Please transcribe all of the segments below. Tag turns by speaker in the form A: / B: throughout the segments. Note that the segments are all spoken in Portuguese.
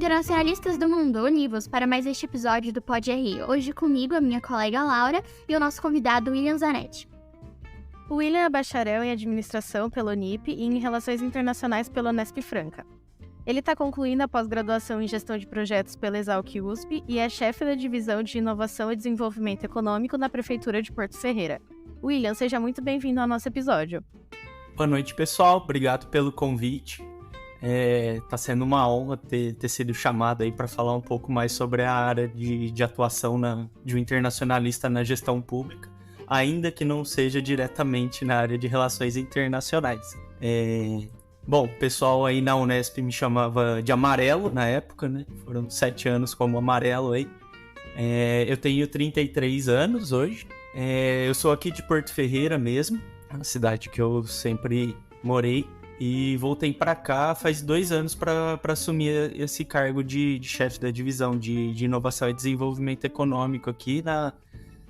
A: internacionalistas do mundo, univos para mais este episódio do Pode RI. Hoje comigo a minha colega Laura e o nosso convidado William Zanetti.
B: O William é bacharel em Administração pela Unip e em Relações Internacionais pela Unesp Franca. Ele está concluindo a pós-graduação em Gestão de Projetos pela Exalc USP e é chefe da Divisão de Inovação e Desenvolvimento Econômico na Prefeitura de Porto Ferreira. William, seja muito bem-vindo ao nosso episódio.
C: Boa noite, pessoal. Obrigado pelo convite. Tá sendo uma honra ter sido chamado aí para falar um pouco mais sobre a área de atuação de um internacionalista na gestão pública, ainda que não seja diretamente na área de relações internacionais. Bom, o pessoal aí na Unesp me chamava de Amarelo na época, né? Foram 7 anos como Amarelo aí. Eu tenho 33 anos hoje. Eu sou aqui de Porto Ferreira mesmo, a cidade que eu sempre morei. E voltei para cá faz 2 anos para assumir esse cargo de chefe da divisão de inovação e desenvolvimento econômico aqui na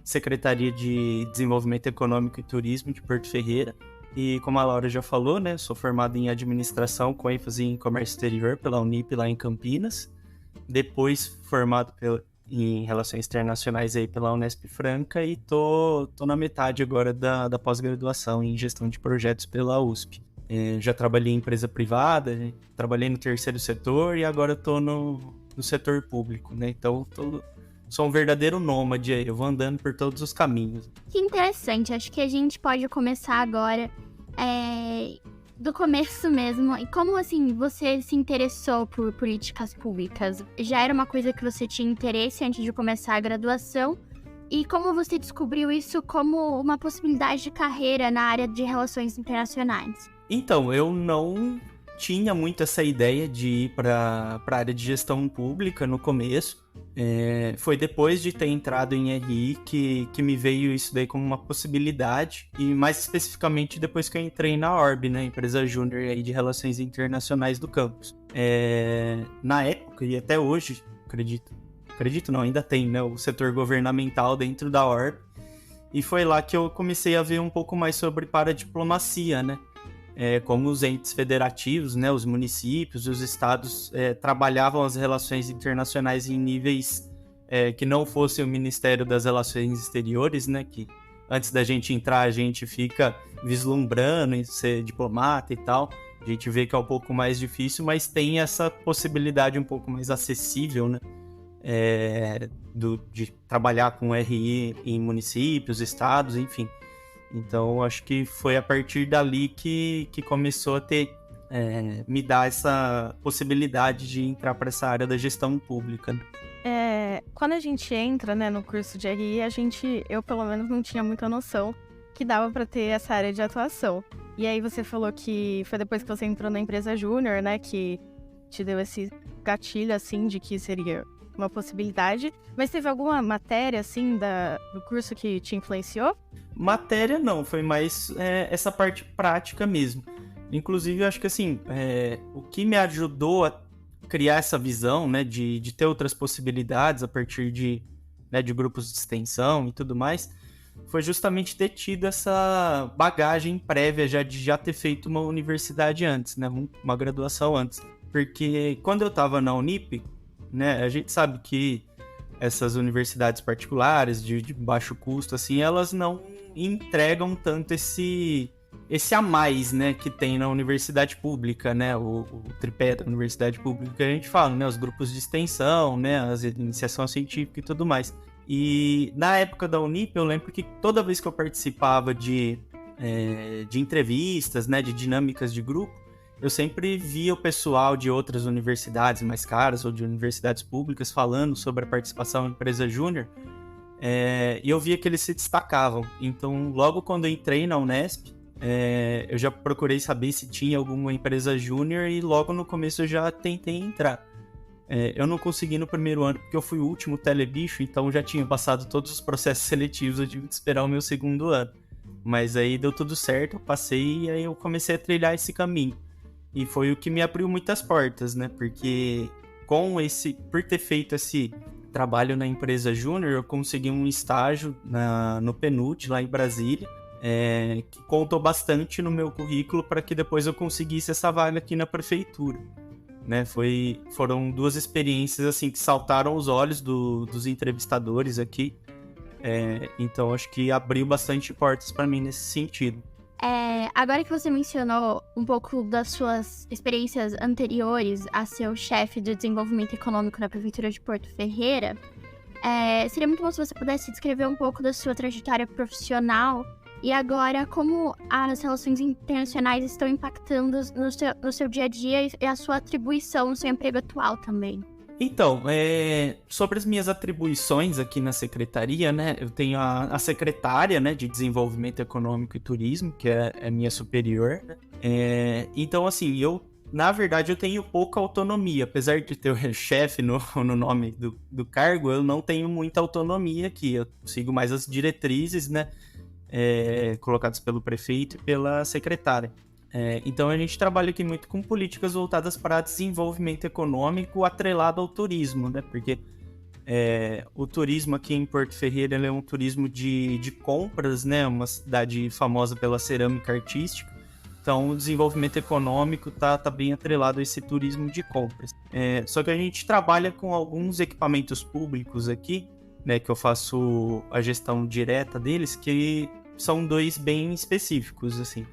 C: Secretaria de Desenvolvimento Econômico e Turismo de Porto Ferreira. E como a Laura já falou, né, sou formado em administração com ênfase em comércio exterior pela Unip lá em Campinas. Depois formado em relações internacionais aí pela Unesp Franca e tô na metade agora da pós-graduação em gestão de projetos pela USP. Já trabalhei em empresa privada, trabalhei no terceiro setor e agora estou no setor público, né? Então, sou um verdadeiro nômade aí, eu vou andando por todos os caminhos.
A: Que interessante, acho que a gente pode começar agora do começo mesmo. E como, assim, você se interessou por políticas públicas? Já era uma coisa que você tinha interesse antes de começar a graduação? E como você descobriu isso como uma possibilidade de carreira na área de relações internacionais?
C: Então, eu não tinha muito essa ideia de ir para a área de gestão pública no começo. Foi depois de ter entrado em RI que me veio isso daí como uma possibilidade. E mais especificamente depois que eu entrei na ORB, né, empresa júnior aí de relações internacionais do campus. Na época e até hoje, acredito não, ainda tem, né, o setor governamental dentro da ORB. E foi lá que eu comecei a ver um pouco mais sobre paradiplomacia, né? Como os entes federativos, né, os municípios, os estados trabalhavam as relações internacionais em níveis que não fossem o Ministério das Relações Exteriores, né, que antes da gente entrar a gente fica vislumbrando em ser diplomata e tal. A gente vê que é um pouco mais difícil, mas tem essa possibilidade um pouco mais acessível, né, de trabalhar com RI em municípios, estados, enfim. Então, acho que foi a partir dali que começou a me dar essa possibilidade de entrar para essa área da gestão pública.
B: Quando a gente entra, né, no curso de RI, eu pelo menos não tinha muita noção que dava para ter essa área de atuação. E aí você falou que foi depois que você entrou na empresa júnior, né, que te deu esse gatilho, assim, de que seria uma possibilidade. Mas teve alguma matéria, assim, do curso que te influenciou?
C: Matéria não, foi mais essa parte prática mesmo. Inclusive, eu acho que assim, o que me ajudou a criar essa visão, né, de ter outras possibilidades a partir de grupos de extensão e tudo mais, foi justamente ter tido essa bagagem prévia de já ter feito uma universidade antes, né, uma graduação antes. Porque quando eu estava na Unip, né, a gente sabe que essas universidades particulares de baixo custo, assim, elas não entregam tanto esse a mais, né, que tem na universidade pública, né, o tripé da universidade pública que a gente fala, né, os grupos de extensão, né, as iniciação científica e tudo mais. E na época da Unip, eu lembro que toda vez que eu participava de entrevistas, né, de dinâmicas de grupo, eu sempre via o pessoal de outras universidades mais caras ou de universidades públicas falando sobre a participação em empresa júnior, e eu via que eles se destacavam. Então, logo quando eu entrei na Unesp, eu já procurei saber se tinha alguma empresa júnior e logo no começo eu já tentei entrar. Eu não consegui no primeiro ano porque eu fui o último telebicho, então já tinha passado todos os processos seletivos, eu tive que esperar o meu segundo ano. Mas aí deu tudo certo, eu passei e aí eu comecei a trilhar esse caminho. E foi o que me abriu muitas portas, né? Porque por ter feito esse trabalho na empresa júnior, eu consegui um estágio no PNUD, lá em Brasília, que contou bastante no meu currículo para que depois eu conseguisse essa vaga aqui na prefeitura. né? Foram 2 experiências assim que saltaram os olhos dos entrevistadores aqui. Então acho que abriu bastante portas para mim nesse sentido.
A: Agora que você mencionou um pouco das suas experiências anteriores a ser o chefe do desenvolvimento econômico na Prefeitura de Porto Ferreira, seria muito bom se você pudesse descrever um pouco da sua trajetória profissional e agora como as relações internacionais estão impactando no seu dia a dia e a sua atribuição no seu emprego atual também.
C: Então, sobre as minhas atribuições aqui na secretaria, né, eu tenho a secretária, né, de Desenvolvimento Econômico e Turismo, que é minha superior, né? Então, assim, na verdade, eu tenho pouca autonomia, apesar de ter o chefe no nome do cargo, eu não tenho muita autonomia aqui, eu sigo mais as diretrizes, né, colocadas pelo prefeito e pela secretária. Então a gente trabalha aqui muito com políticas voltadas para desenvolvimento econômico atrelado ao turismo, né? Porque o turismo aqui em Porto Ferreira ele é um turismo de compras, né? Uma cidade famosa pela cerâmica artística. Então o desenvolvimento econômico tá bem atrelado a esse turismo de compras. Só que a gente trabalha com alguns equipamentos públicos aqui, né? Que eu faço a gestão direta deles, que são 2 bem específicos, assim.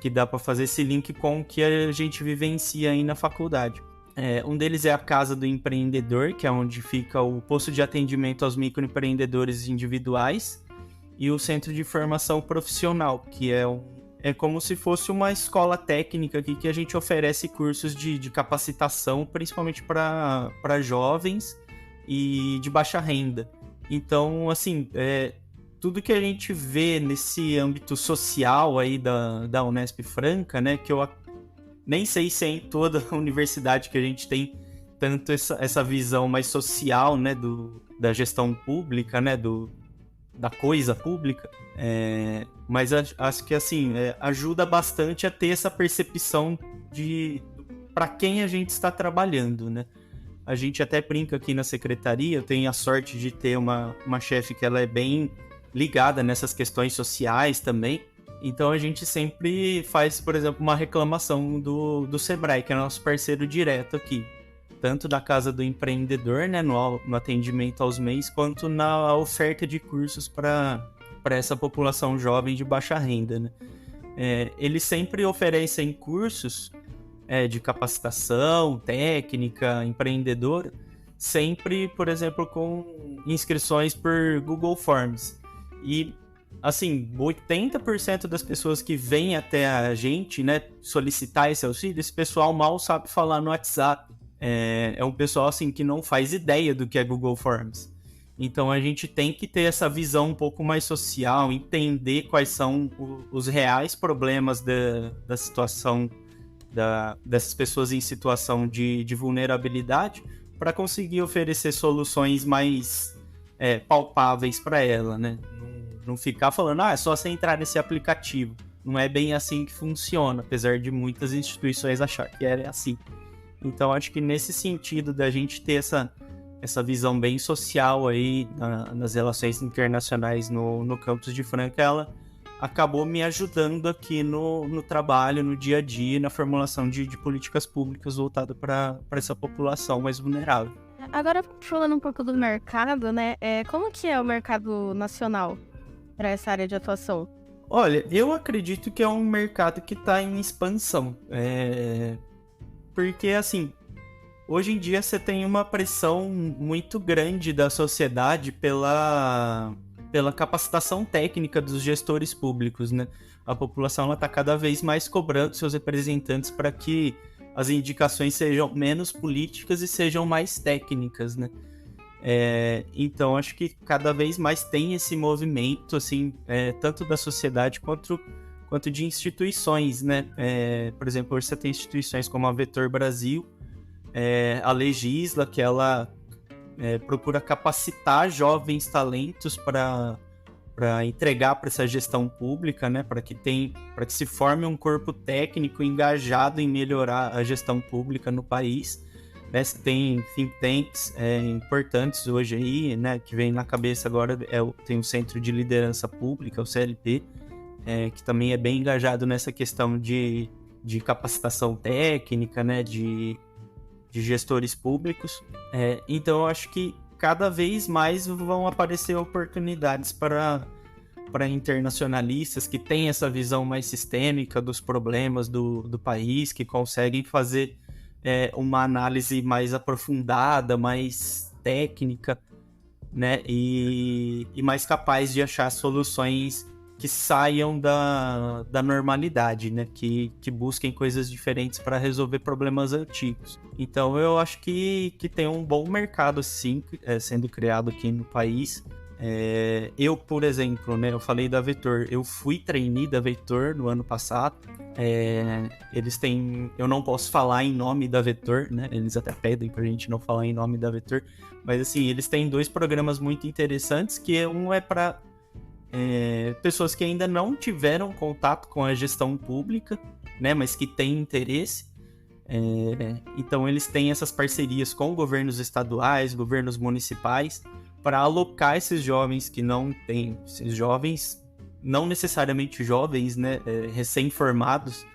C: Que dá para fazer esse link com o que a gente vivencia aí na faculdade. Um deles é a Casa do Empreendedor, que é onde fica o posto de atendimento aos microempreendedores individuais, e o Centro de Formação Profissional, que é como se fosse uma escola técnica aqui que a gente oferece cursos de capacitação, principalmente para jovens e de baixa renda. Então, assim, tudo que a gente vê nesse âmbito social aí da Unesp Franca, né, que eu nem sei se é em toda a universidade que a gente tem tanto essa visão mais social, né, da gestão pública, né, da coisa pública, mas acho que, assim, ajuda bastante a ter essa percepção de para quem a gente está trabalhando, né. A gente até brinca aqui na secretaria, eu tenho a sorte de ter uma chefe que ela é bem ligada nessas questões sociais também. Então a gente sempre faz, por exemplo, uma reclamação do Sebrae, que é nosso parceiro direto aqui. Tanto da Casa do Empreendedor, né, no atendimento aos MEIs, quanto na oferta de cursos para essa população jovem de baixa renda, né? Eles sempre oferecem cursos de capacitação, técnica, empreendedora, sempre, por exemplo, com inscrições por Google Forms. E, assim, 80% das pessoas que vêm até a gente, né, solicitar esse auxílio, esse pessoal mal sabe falar no WhatsApp. É um pessoal, assim, que não faz ideia do que é Google Forms. Então, a gente tem que ter essa visão um pouco mais social, entender quais são os reais problemas da situação dessas pessoas em situação de vulnerabilidade, para conseguir oferecer soluções mais palpáveis para ela, né? Não ficar falando, é só você entrar nesse aplicativo. Não é bem assim que funciona, apesar de muitas instituições achar que é assim. Então, acho que nesse sentido da gente ter essa visão bem social aí nas relações internacionais no campus de Franca, ela acabou me ajudando aqui no trabalho, no dia a dia, na formulação de políticas públicas voltadas para essa população mais vulnerável.
B: Agora, falando um pouco do mercado, né? Como que é o mercado nacional para essa área de atuação?
C: Olha, eu acredito que é um mercado que está em expansão. Porque, assim, hoje em dia você tem uma pressão muito grande da sociedade pela capacitação técnica dos gestores públicos, né? A população está cada vez mais cobrando seus representantes para que as indicações sejam menos políticas e sejam mais técnicas, né? Então, acho que cada vez mais tem esse movimento, assim, tanto da sociedade quanto de instituições, né? Por exemplo, hoje você tem instituições como a Vetor Brasil, a Legisla, que ela procura capacitar jovens talentos para entregar para essa gestão pública, né? Para que se forme um corpo técnico engajado em melhorar a gestão pública no país. Você tem think tanks importantes hoje aí, né? Que vem na cabeça agora, tem o Centro de Liderança Pública, o CLP, que também é bem engajado nessa questão de capacitação técnica, né? De de gestores públicos. Então eu acho que cada vez mais vão aparecer oportunidades para internacionalistas que têm essa visão mais sistêmica dos problemas do país, que conseguem fazer uma análise mais aprofundada, mais técnica, né? E mais capaz de achar soluções que saiam da normalidade, né? Que busquem coisas diferentes para resolver problemas antigos. Então eu acho que tem um bom mercado, sim, sendo criado aqui no país. Eu, por exemplo, né, eu falei da Vetor, eu fui trainee da Vetor no ano passado. Eles têm, eu não posso falar em nome da Vetor, né, eles até pedem pra gente não falar em nome da Vetor, mas assim, eles têm 2 programas muito interessantes, que um é para pessoas que ainda não tiveram contato com a gestão pública, né, mas que têm interesse. Então eles têm essas parcerias com governos estaduais, governos municipais, para alocar esses jovens que não têm, esses jovens, não necessariamente jovens, né, recém-formados,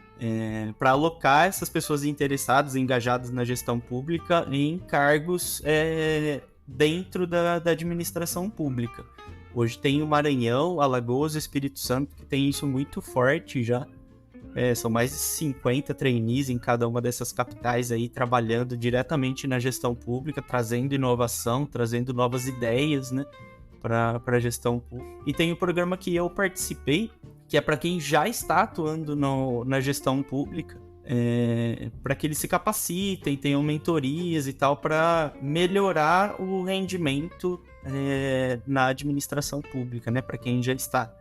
C: para alocar essas pessoas interessadas, engajadas na gestão pública em cargos dentro da administração pública. Hoje tem o Maranhão, Alagoas e Espírito Santo, que tem isso muito forte já. São mais de 50 trainees em cada uma dessas capitais aí, trabalhando diretamente na gestão pública, trazendo inovação, trazendo novas ideias, né, para a gestão pública. E tem o programa que eu participei, que é para quem já está atuando na gestão pública, para que eles se capacitem, tenham mentorias e tal, para melhorar o rendimento na administração pública, né, para quem já está.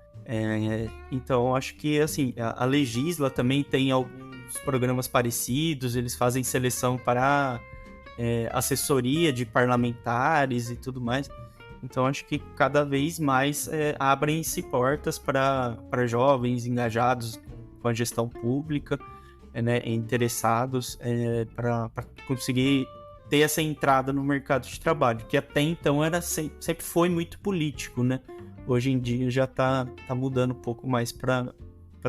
C: Então, acho que assim, a Legisla também tem alguns programas parecidos, eles fazem seleção para assessoria de parlamentares e tudo mais. Então, acho que cada vez mais abrem-se portas para jovens engajados com a gestão pública, né, interessados para conseguir ter essa entrada no mercado de trabalho, que até então sempre foi muito político, né? Hoje em dia já tá mudando um pouco mais para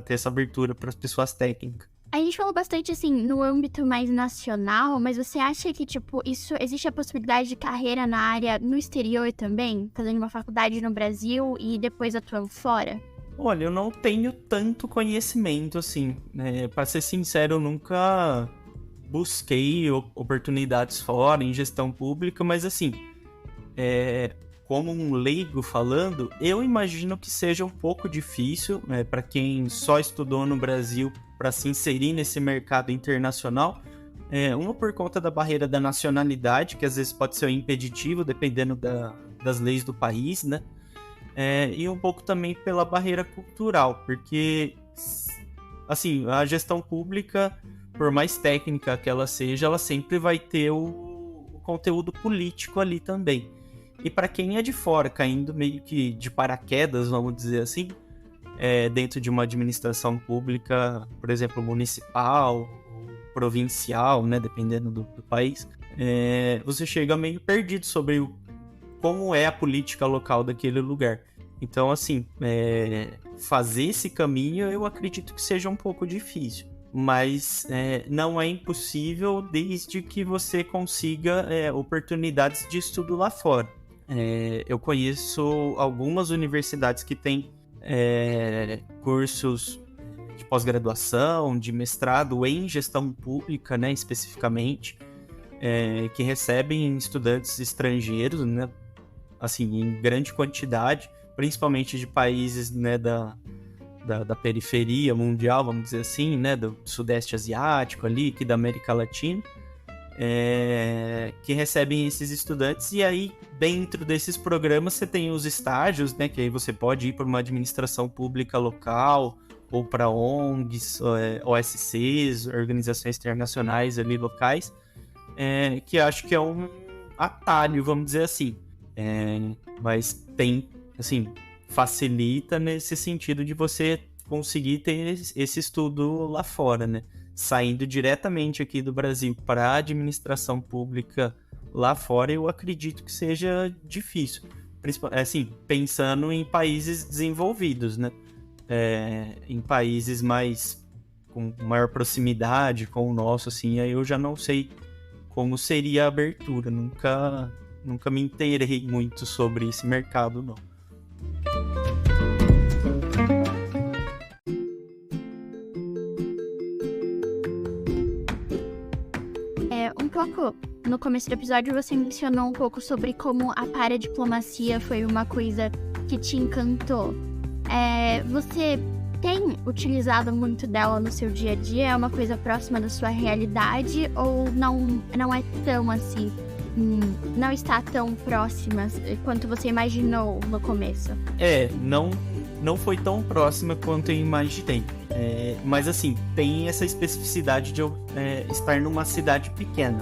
C: ter essa abertura para as pessoas técnicas.
A: A gente falou bastante, assim, no âmbito mais nacional, mas você acha que, tipo, existe a possibilidade de carreira na área no exterior também? Fazendo uma faculdade no Brasil e depois atuando fora?
C: Olha, eu não tenho tanto conhecimento, assim, né? Para ser sincero, eu nunca busquei oportunidades fora em gestão pública, mas assim, como um leigo falando, eu imagino que seja um pouco difícil, para quem só estudou no Brasil, para se inserir nesse mercado internacional. Uma por conta da barreira da nacionalidade, que às vezes pode ser um impeditivo, dependendo das leis do país, né? E um pouco também pela barreira cultural, porque assim, a gestão pública, por mais técnica que ela seja, ela sempre vai ter o conteúdo político ali também. E para quem é de fora, caindo meio que de paraquedas, vamos dizer assim, dentro de uma administração pública, por exemplo, municipal, provincial, né, dependendo do país, você chega meio perdido sobre como é a política local daquele lugar. Então, assim, fazer esse caminho eu acredito que seja um pouco difícil. Mas não é impossível desde que você consiga oportunidades de estudo lá fora. Eu conheço algumas universidades que têm cursos de pós-graduação, de mestrado em gestão pública, né, especificamente, que recebem estudantes estrangeiros, né, assim, em grande quantidade, principalmente de países, né, da periferia mundial, vamos dizer assim, né, do Sudeste Asiático ali, aqui da América Latina, que recebem esses estudantes. E aí, dentro desses programas, você tem os estágios, né, que aí você pode ir para uma administração pública local, ou para ONGs, OSCs, organizações internacionais ali locais, que acho que é um atalho, vamos dizer assim. Mas tem, assim, facilita nesse sentido de você conseguir ter esse estudo lá fora, né? Saindo diretamente aqui do Brasil para a administração pública lá fora, eu acredito que seja difícil. Assim, pensando em países desenvolvidos, né? Em países mais com maior proximidade com o nosso, assim, aí eu já não sei como seria a abertura. Nunca me inteirei muito sobre esse mercado, não.
A: Um pouco no começo do episódio você mencionou um pouco sobre como a paradiplomacia foi uma coisa que te encantou. Você tem utilizado muito dela no seu dia a dia? É uma coisa próxima da sua realidade ou não é tão assim? Não está tão próxima quanto você imaginou no começo?
C: Não foi tão próxima quanto eu imaginei. Mas assim, tem essa especificidade de eu estar numa cidade pequena.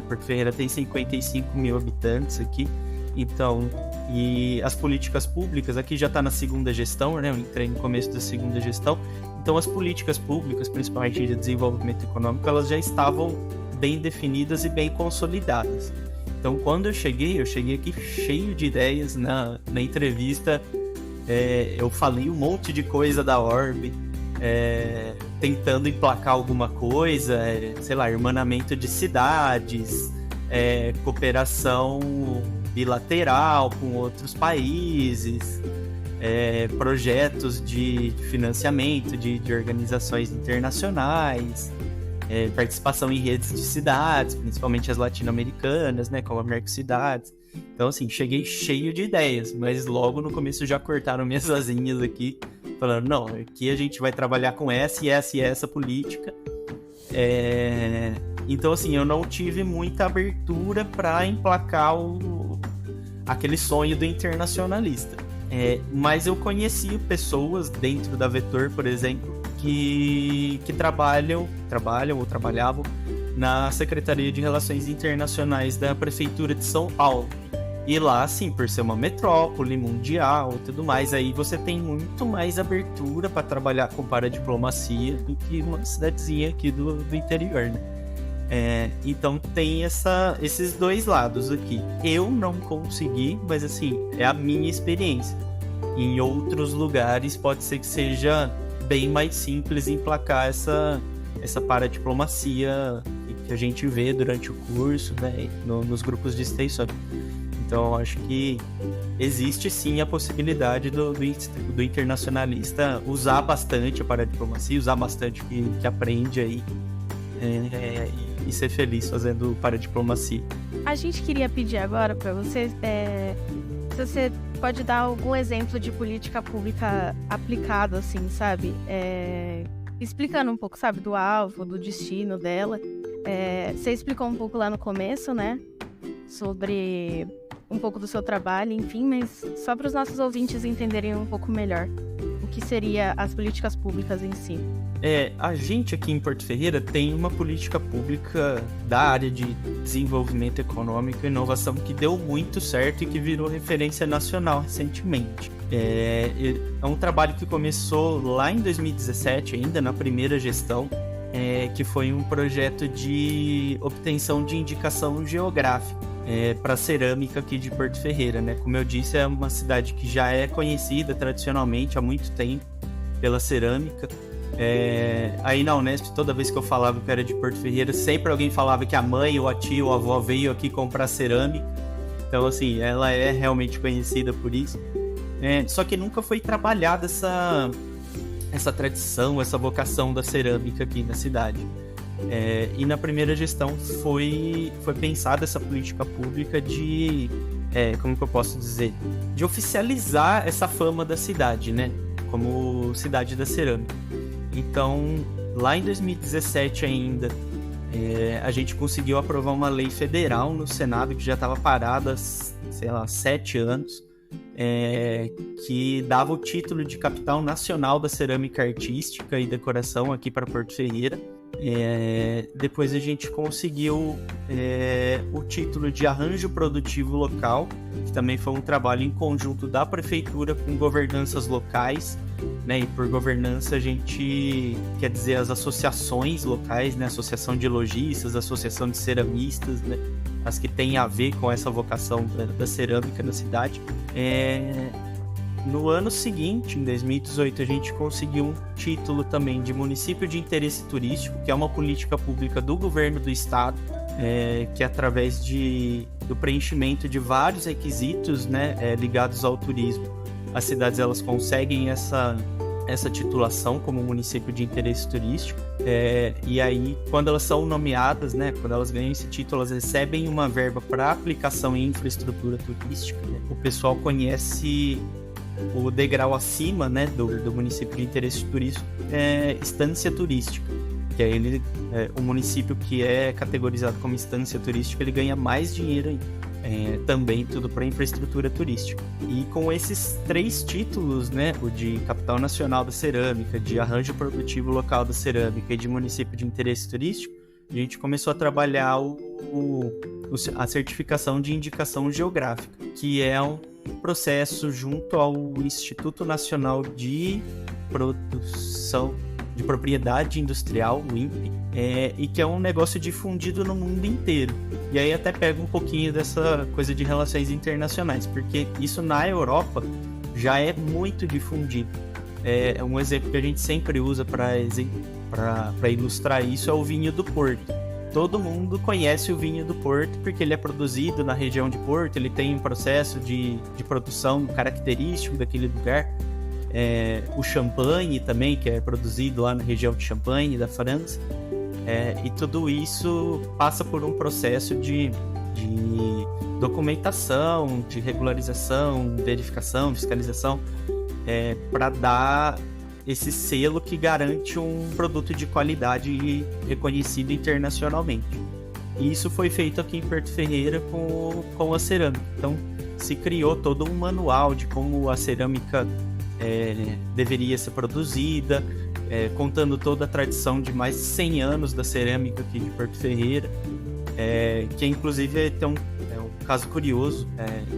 C: Porto Ferreira tem 55 mil habitantes aqui. Então, e as políticas públicas, aqui já está na segunda gestão, né? Eu entrei no começo da segunda gestão. Então, as políticas públicas, principalmente de desenvolvimento econômico, elas já estavam bem definidas e bem consolidadas. Então, quando eu cheguei aqui cheio de ideias na entrevista. Eu falei um monte de coisa da Orbe, tentando emplacar alguma coisa, sei lá, irmanamento de cidades, cooperação bilateral com outros países, projetos de financiamento de organizações internacionais, participação em redes de cidades, principalmente as latino-americanas, né, como a Mercocidades. Então, assim, cheguei cheio de ideias, mas logo no começo já cortaram minhas asinhas aqui, falando, não, aqui a gente vai trabalhar com essa e essa e essa política. Então, assim, eu não tive muita abertura para emplacar aquele sonho do internacionalista. Mas eu conheci pessoas dentro da Vetor, por exemplo, que trabalham ou trabalhavam na Secretaria de Relações Internacionais da Prefeitura de São Paulo. E lá, assim, por ser uma metrópole mundial e tudo mais, aí você tem muito mais abertura para trabalhar com paradiplomacia do que uma cidadezinha aqui do interior, né? Então tem esses dois lados aqui. Eu não consegui, mas assim, é a minha experiência. Em outros lugares pode ser que seja bem mais simples emplacar essa paradiplomacia que a gente vê durante o curso, né, nos grupos de extensão. Então, acho que existe sim a possibilidade do internacionalista usar bastante a paradiplomacia, usar bastante o que aprende aí e ser feliz fazendo paradiplomacia.
B: A gente queria pedir agora para você, se você pode dar algum exemplo de política pública aplicada, assim, sabe? Explicando um pouco, sabe, do alvo, do destino dela. Você explicou um pouco lá no começo, né? Sobre um pouco do seu trabalho, enfim, mas só para os nossos ouvintes entenderem um pouco melhor o que seria as políticas públicas em si.
C: A gente aqui em Porto Ferreira tem uma política pública da área de desenvolvimento econômico e inovação que deu muito certo e que virou referência nacional recentemente. É um trabalho que começou lá em 2017, ainda na primeira gestão, que foi um projeto de obtenção de indicação geográfica para cerâmica aqui de Porto Ferreira, né? Como eu disse, é uma cidade que já é conhecida tradicionalmente há muito tempo pela cerâmica. Aí na Unesp, toda vez que eu falava que era de Porto Ferreira, sempre alguém falava que a mãe ou a tia ou a avó veio aqui comprar cerâmica. Então, assim, ela é realmente conhecida por isso. Só que nunca foi trabalhada essa tradição, essa vocação da cerâmica aqui na cidade. E na primeira gestão foi pensada essa política pública de, como que eu posso dizer, de oficializar essa fama da cidade, né? Como cidade da cerâmica. Então, lá em 2017 ainda, a gente conseguiu aprovar uma lei federal no Senado que já estava parada, sei lá, 7 anos, que dava o título de capital nacional da cerâmica artística e decoração aqui para Porto Ferreira. Depois a gente conseguiu o título de arranjo produtivo local, que também foi um trabalho em conjunto da prefeitura com governanças locais, né? E por governança a gente quer dizer as associações locais, né? Associação de lojistas, associação de ceramistas, né? As que têm a ver com essa vocação da cerâmica na cidade. No ano seguinte, em 2018, a gente conseguiu um título também de município de interesse turístico, que é uma política pública do governo do estado, que através do preenchimento de vários requisitos, né, ligados ao turismo, as cidades elas conseguem essa titulação como município de interesse turístico, e aí quando elas são nomeadas, né, quando elas ganham esse título, elas recebem uma verba para aplicação em infraestrutura turística, né? O pessoal conhece o degrau acima, né, do município de interesse turístico, estância turística, que aí o município que é categorizado como estância turística, ele ganha mais dinheiro ainda. Também tudo para infraestrutura turística. E com esses 3 títulos, né, o de Capital Nacional da Cerâmica, de Arranjo Produtivo Local da Cerâmica e de Município de Interesse Turístico, a gente começou a trabalhar a certificação de indicação geográfica, que é um processo junto ao Instituto Nacional de Produção de Propriedade Industrial, o INPE, e que é um negócio difundido no mundo inteiro. E aí até pega um pouquinho dessa coisa de relações internacionais, porque isso na Europa já é muito difundido. Um exemplo que a gente sempre usa para ilustrar isso é o vinho do Porto. Todo mundo conhece o vinho do Porto porque ele é produzido na região de Porto, ele tem um processo de produção característico daquele lugar. O champanhe também, que é produzido lá na região de Champagne, da França. E tudo isso passa por um processo de documentação, de regularização, verificação, fiscalização, para dar esse selo que garante um produto de qualidade reconhecido internacionalmente. E isso foi feito aqui em Porto Ferreira com a cerâmica. Então, se criou todo um manual de como a cerâmica deveria ser produzida, contando toda a tradição de mais de 100 anos da cerâmica aqui de Porto Ferreira, que inclusive tem um caso curioso.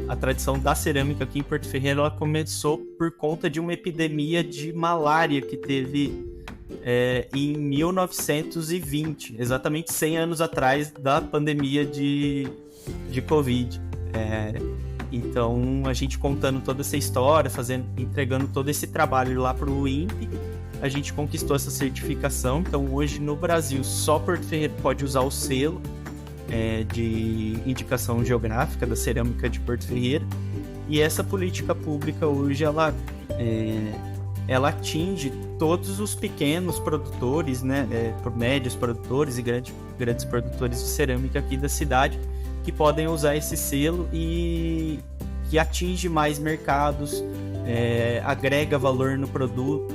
C: A tradição da cerâmica aqui em Porto Ferreira ela começou por conta de uma epidemia de malária que teve em 1920, exatamente 100 anos atrás da pandemia de Covid. Então, a gente contando toda essa história, entregando todo esse trabalho lá para o INPE, a gente conquistou essa certificação. Então, hoje no Brasil, só Porto Ferreira pode usar o selo de indicação geográfica da cerâmica de Porto Ferreira. E essa política pública hoje, ela atinge todos os pequenos produtores, né, médios produtores e grandes produtores de cerâmica aqui da cidade, que podem usar esse selo e que atinge mais mercados, agrega valor no produto,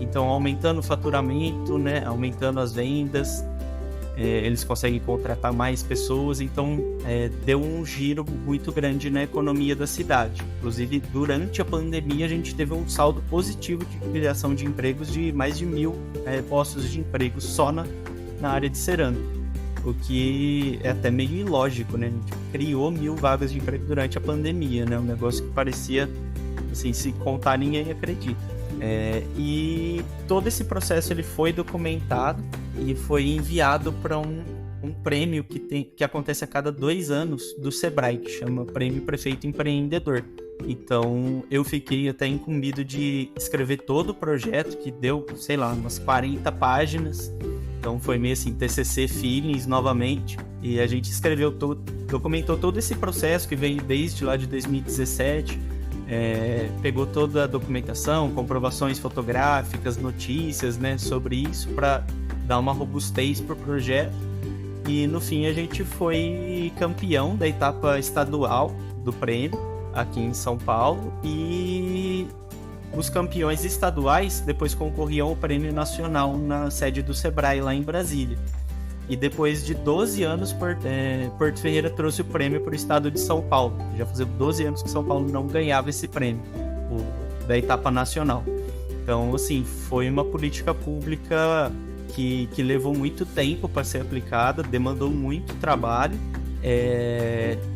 C: então aumentando o faturamento, né, aumentando as vendas, eles conseguem contratar mais pessoas, então deu um giro muito grande na economia da cidade. Inclusive, durante a pandemia, a gente teve um saldo positivo de criação de empregos de mais de 1.000 postos de emprego só na área de cerâmica. O que é até meio ilógico, né? A gente criou 1.000 vagas de emprego durante a pandemia, né? Um negócio que parecia, assim, se contar ninguém acredita. E todo esse processo ele foi documentado e foi enviado para um prêmio que acontece a cada 2 anos do Sebrae, que chama Prêmio Prefeito Empreendedor. Então eu fiquei até incumbido de escrever todo o projeto, que deu, sei lá, umas 40 páginas. Então foi meio assim, TCC Feelings novamente, e a gente documentou todo esse processo que veio desde lá de 2017, pegou toda a documentação, comprovações fotográficas, notícias, né, sobre isso, para dar uma robustez para o projeto, e no fim a gente foi campeão da etapa estadual do prêmio aqui em São Paulo, e os campeões estaduais depois concorriam ao prêmio nacional na sede do Sebrae, lá em Brasília. E depois de 12 anos, Porto Ferreira trouxe o prêmio para o estado de São Paulo. Já fazia 12 anos que São Paulo não ganhava esse prêmio, da etapa nacional. Então, assim, foi uma política pública que levou muito tempo para ser aplicada, demandou muito trabalho,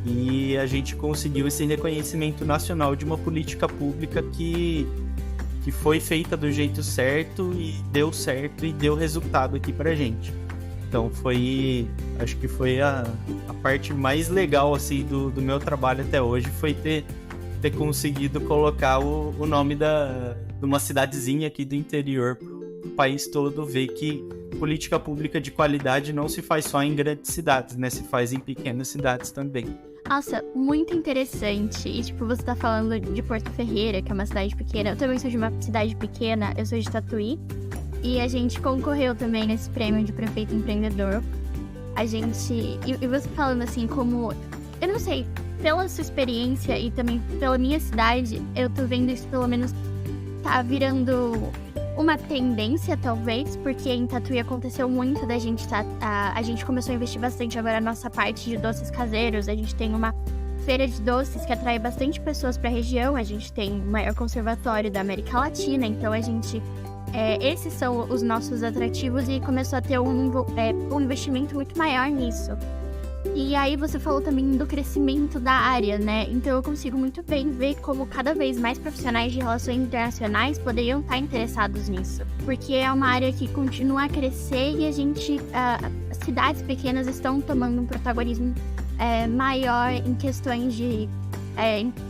C: e a gente conseguiu esse reconhecimento nacional de uma política pública que foi feita do jeito certo e deu resultado aqui pra gente. Então acho que foi a parte mais legal, assim, do meu trabalho até hoje, foi ter conseguido colocar o nome de uma cidadezinha aqui do interior pro país todo ver que política pública de qualidade não se faz só em grandes cidades, né? Se faz em pequenas cidades também.
A: Nossa, muito interessante. E, tipo, você tá falando de Porto Ferreira, que é uma cidade pequena. Eu também sou de uma cidade pequena, eu sou de Tatuí. E a gente concorreu também nesse prêmio de prefeito empreendedor. A gente... E você falando assim, como... Eu não sei, pela sua experiência e também pela minha cidade, eu tô vendo isso pelo menos tá virando uma tendência, talvez, porque em Tatuí aconteceu muito da gente a gente começou a investir bastante agora na nossa parte de doces caseiros. A gente tem uma feira de doces que atrai bastante pessoas para a região. A gente tem o maior conservatório da América Latina, então a gente... esses são os nossos atrativos e começou a ter um investimento muito maior nisso. E aí você falou também do crescimento da área, né? Então eu consigo muito bem ver como cada vez mais profissionais de relações internacionais poderiam estar interessados nisso. Porque é uma área que continua a crescer e as cidades pequenas estão tomando um protagonismo maior em questões de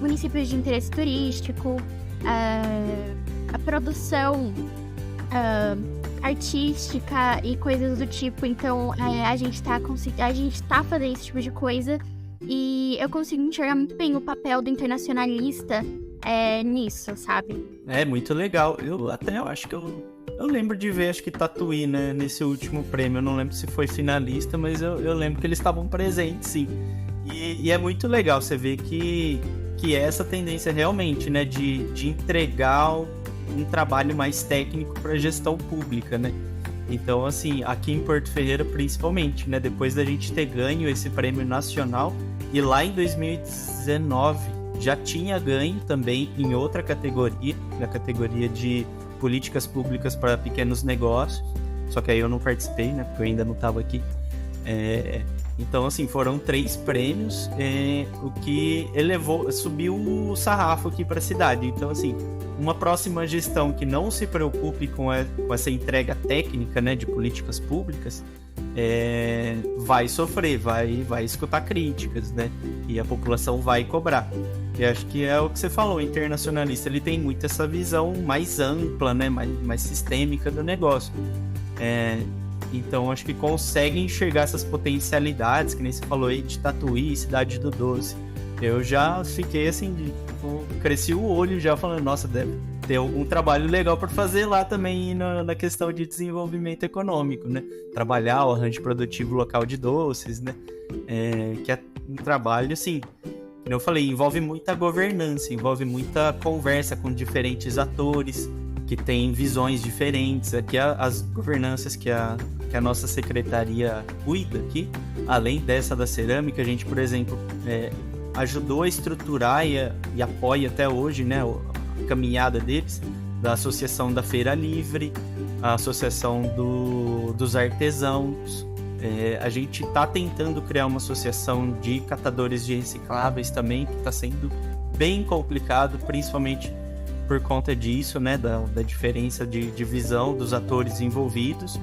A: municípios de interesse turístico, a produção artística e coisas do tipo. Então a gente tá fazendo esse tipo de coisa e eu consigo enxergar muito bem o papel do internacionalista nisso, sabe?
C: É muito legal. Eu acho que eu lembro de ver, acho que Tatuí, né, nesse último prêmio. Eu não lembro se foi finalista, mas eu lembro que eles estavam presentes, sim. E é muito legal você ver que é essa tendência realmente, né, de entregar um trabalho mais técnico para gestão pública, né? Então, assim, aqui em Porto Ferreira, principalmente, né? Depois da gente ter ganho esse prêmio nacional, e lá em 2019 já tinha ganho também em outra categoria, na categoria de políticas públicas para pequenos negócios, só que aí eu não participei, né? Porque eu ainda não estava aqui. Então, assim, foram 3 prêmios, o que subiu o sarrafo aqui para a cidade. Então, assim, uma próxima gestão que não se preocupe com essa entrega técnica, né, de políticas públicas, vai sofrer, vai escutar críticas, né, e a população vai cobrar. E acho que é o que você falou, o internacionalista, ele tem muito essa visão mais ampla, né, mais sistêmica do negócio. Então, acho que consegue enxergar essas potencialidades, que nem você falou aí, de Tatuí, Cidade do Doce. Eu já fiquei assim, cresci o olho já falando, nossa, deve ter algum trabalho legal para fazer lá também na questão de desenvolvimento econômico, né? Trabalhar o arranjo produtivo local de doces, né? Que é um trabalho, assim, como eu falei, envolve muita governança, envolve muita conversa com diferentes atores, que têm visões diferentes. Aqui as governanças que a nossa secretaria cuida aqui, além dessa da cerâmica, a gente, por exemplo, ajudou a estruturar e apoia até hoje, né, a caminhada deles, da Associação da Feira Livre, a Associação dos Artesãos. A gente está tentando criar uma associação de catadores de recicláveis também, que está sendo bem complicado, principalmente por conta disso, né, da diferença de visão dos atores envolvidos.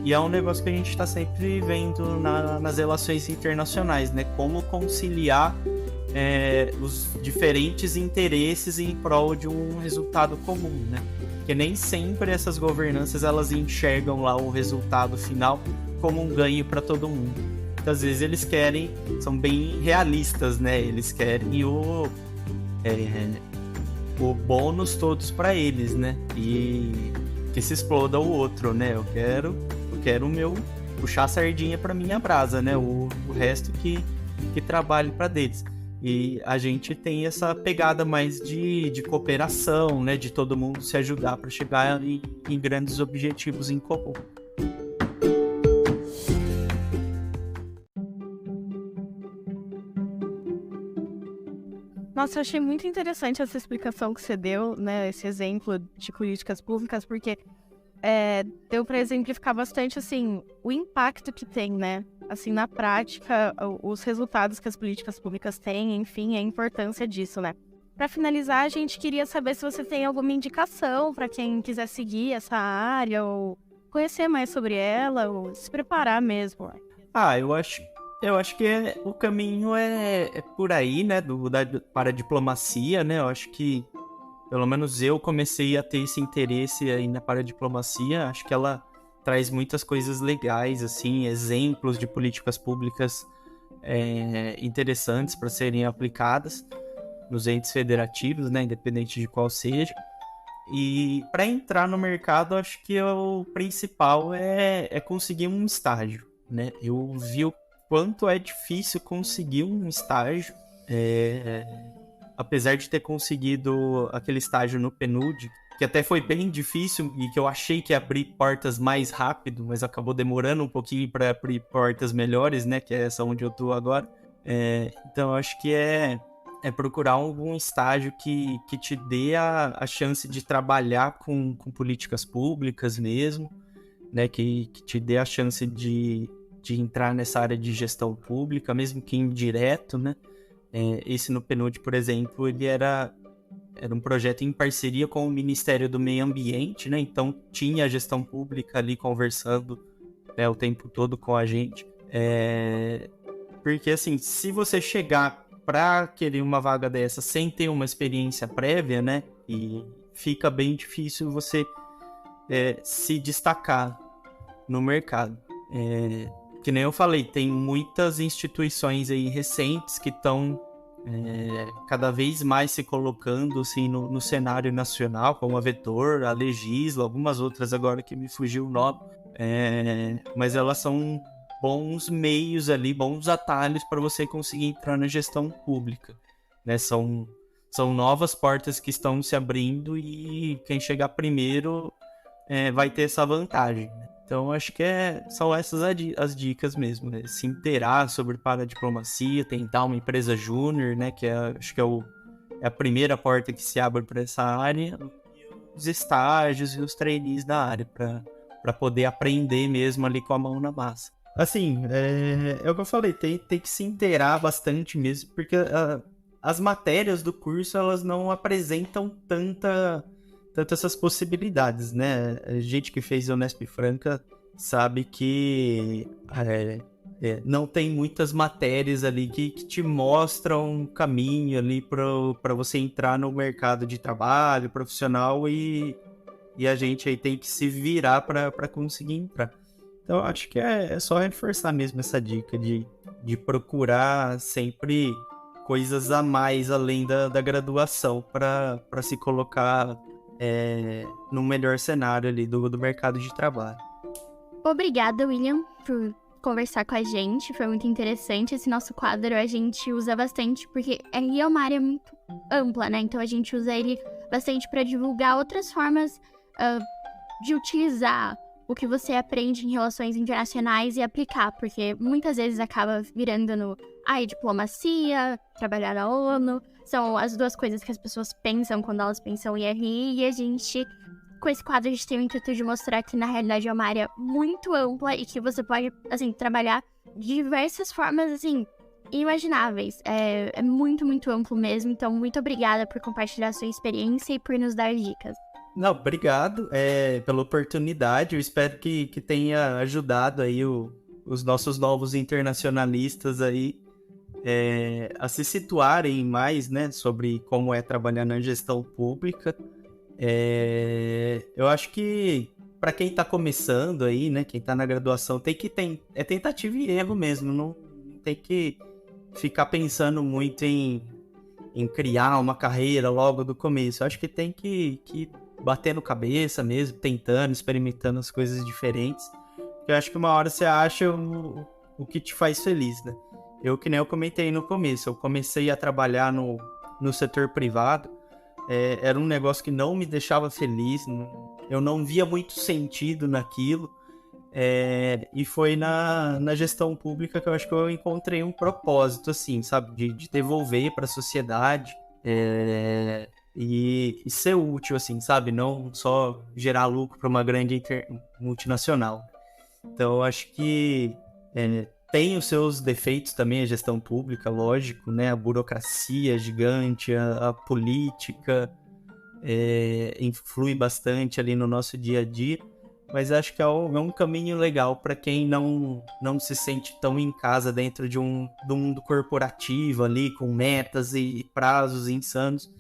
C: E é um negócio que a gente está sempre vendo nas relações internacionais, né? Como conciliar os diferentes interesses em prol de um resultado comum, né? Porque nem sempre essas governanças elas enxergam lá o resultado final como um ganho para todo mundo. Muitas vezes eles são bem realistas, né? Eles querem o bônus todos para eles, né? E que se exploda o outro, né? Eu quero o meu puxar a sardinha para minha brasa, né? O resto que trabalhe para deles. E a gente tem essa pegada mais de cooperação, né? De todo mundo se ajudar para chegar em grandes objetivos em comum.
B: Nossa, eu achei muito interessante essa explicação que você deu, né? Esse exemplo de políticas públicas, porque deu para exemplificar bastante, assim, o impacto que tem, né? Assim, na prática, os resultados que as políticas públicas têm, enfim, a importância disso, né? Para finalizar, a gente queria saber se você tem alguma indicação para quem quiser seguir essa área, ou conhecer mais sobre ela, ou se preparar mesmo.
C: Eu acho que o caminho é por aí, né, para a diplomacia, né, eu acho que, pelo menos eu comecei a ter esse interesse aí na paradiplomacia, acho que ela traz muitas coisas legais, assim, exemplos de políticas públicas interessantes para serem aplicadas nos entes federativos, né, independente de qual seja. E para entrar no mercado, acho que o principal é conseguir um estágio, né? Eu vi o quanto é difícil conseguir um estágio, apesar de ter conseguido aquele estágio no PNUD, que até foi bem difícil e que eu achei que ia abrir portas mais rápido, mas acabou demorando um pouquinho para abrir portas melhores, né? Que é essa onde eu tô agora. Então, eu acho que é procurar algum estágio que te dê a chance de trabalhar com políticas públicas mesmo, né? Que te dê a chance de entrar nessa área de gestão pública, mesmo que indireto, né? Esse no PNUD, por exemplo, ele era um projeto em parceria com o Ministério do Meio Ambiente, né? Então tinha a gestão pública ali conversando, né, o tempo todo com a gente. Porque assim, se você chegar para querer uma vaga dessa sem ter uma experiência prévia, né? E fica bem difícil você se destacar no mercado. Que nem eu falei, tem muitas instituições aí recentes que estão cada vez mais se colocando assim, no cenário nacional, como a Vetor, a Legisla, algumas outras agora que me fugiu o nome, mas elas são bons meios ali, bons atalhos para você conseguir entrar na gestão pública, né? São novas portas que estão se abrindo e quem chegar primeiro vai ter essa vantagem, né? Então, acho que são essas as dicas mesmo, né? Se inteirar sobre paradiplomacia, tentar uma empresa júnior, né? Que acho que é a primeira porta que se abre para essa área. Os estágios e os trainees da área, para poder aprender mesmo ali com a mão na massa. Assim, é o que eu falei, tem que se inteirar bastante mesmo, porque as matérias do curso, elas não apresentam tanto essas possibilidades, né? A gente que fez a Unesp Franca sabe que não tem muitas matérias ali que te mostram um caminho ali para você entrar no mercado de trabalho profissional e a gente aí tem que se virar para conseguir entrar. Então, acho que é só reforçar mesmo essa dica de procurar sempre coisas a mais além da graduação para se colocar no melhor cenário ali do mercado de trabalho.
A: Obrigada, William, por conversar com a gente. Foi muito interessante. Esse nosso quadro a gente usa bastante, porque RI é uma área muito ampla, né? Então a gente usa ele bastante para divulgar outras formas de utilizar o que você aprende em relações internacionais e aplicar, porque muitas vezes acaba virando no diplomacia, trabalhar na ONU, são as duas coisas que as pessoas pensam quando elas pensam em RI, e a gente, com esse quadro, a gente tem o intuito de mostrar que na realidade é uma área muito ampla e que você pode, assim, trabalhar de diversas formas, assim, inimagináveis. É muito, muito amplo mesmo, então muito obrigada por compartilhar a sua experiência e por nos dar dicas.
C: Não, obrigado pela oportunidade. Eu espero que tenha ajudado aí os nossos novos internacionalistas aí a se situarem mais, né, sobre como é trabalhar na gestão pública. Eu acho que para quem está começando aí, né, quem está na graduação, tem que tentativa e erro mesmo. Não tem que ficar pensando muito em criar uma carreira logo do começo. Eu acho que tem que batendo cabeça mesmo, tentando, experimentando as coisas diferentes. Eu acho que uma hora você acha o que te faz feliz, né? Que nem eu comentei no começo, eu comecei a trabalhar no setor privado, era um negócio que não me deixava feliz, eu não via muito sentido naquilo, e foi na gestão pública que eu acho que eu encontrei um propósito, assim, sabe? De devolver para a sociedade, e ser útil, assim, sabe? Não só gerar lucro para uma grande multinacional. Então, eu acho que tem os seus defeitos também, a gestão pública, lógico, né? A burocracia gigante, a política influi bastante ali no nosso dia a dia, mas acho que é um caminho legal para quem não se sente tão em casa dentro do mundo corporativo ali, com metas e prazos insanos.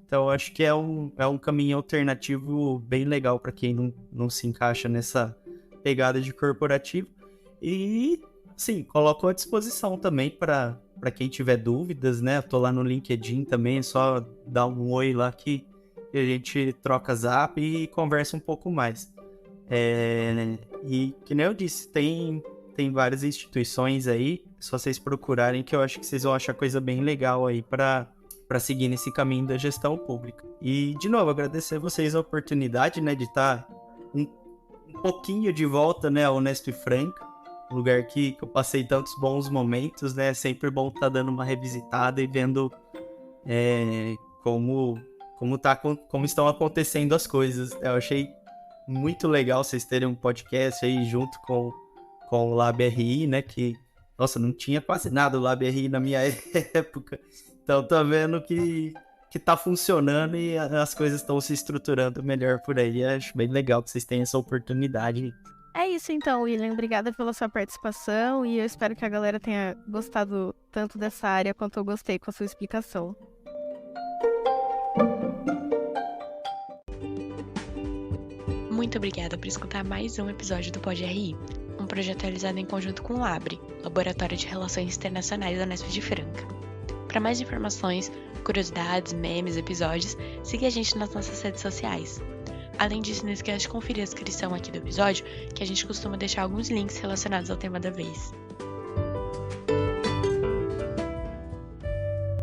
C: Então, acho que é um caminho alternativo bem legal para quem não se encaixa nessa pegada de corporativo. E, sim, coloco à disposição também para quem tiver dúvidas, né? Eu tô lá no LinkedIn também, é só dar um oi lá que a gente troca zap e conversa um pouco mais. E, que nem eu disse, tem várias instituições aí, é só vocês procurarem que eu acho que vocês vão achar coisa bem legal aí para seguir nesse caminho da gestão pública. E, de novo, agradecer a vocês a oportunidade, né, de estar um pouquinho de volta, né, ao Honesto e Franco, um lugar que eu passei tantos bons momentos, né, é sempre bom estar dando uma revisitada e vendo como estão acontecendo as coisas. Eu achei muito legal vocês terem um podcast aí junto com o LabRI, né, que, nossa, não tinha quase nada o LabRI na minha época. Então, tô vendo que tá funcionando e as coisas estão se estruturando melhor por aí. Acho bem legal que vocês tenham essa oportunidade.
B: É isso então, William. Obrigada pela sua participação e eu espero que a galera tenha gostado tanto dessa área quanto eu gostei com a sua explicação.
D: Muito obrigada por escutar mais um episódio do Pod RI, um projeto realizado em conjunto com o LABRE, Laboratório de Relações Internacionais da Unesp de Franca. Para mais informações, curiosidades, memes, episódios, siga a gente nas nossas redes sociais. Além disso, não esqueça de conferir a descrição aqui do episódio, que a gente costuma deixar alguns links relacionados ao tema da vez.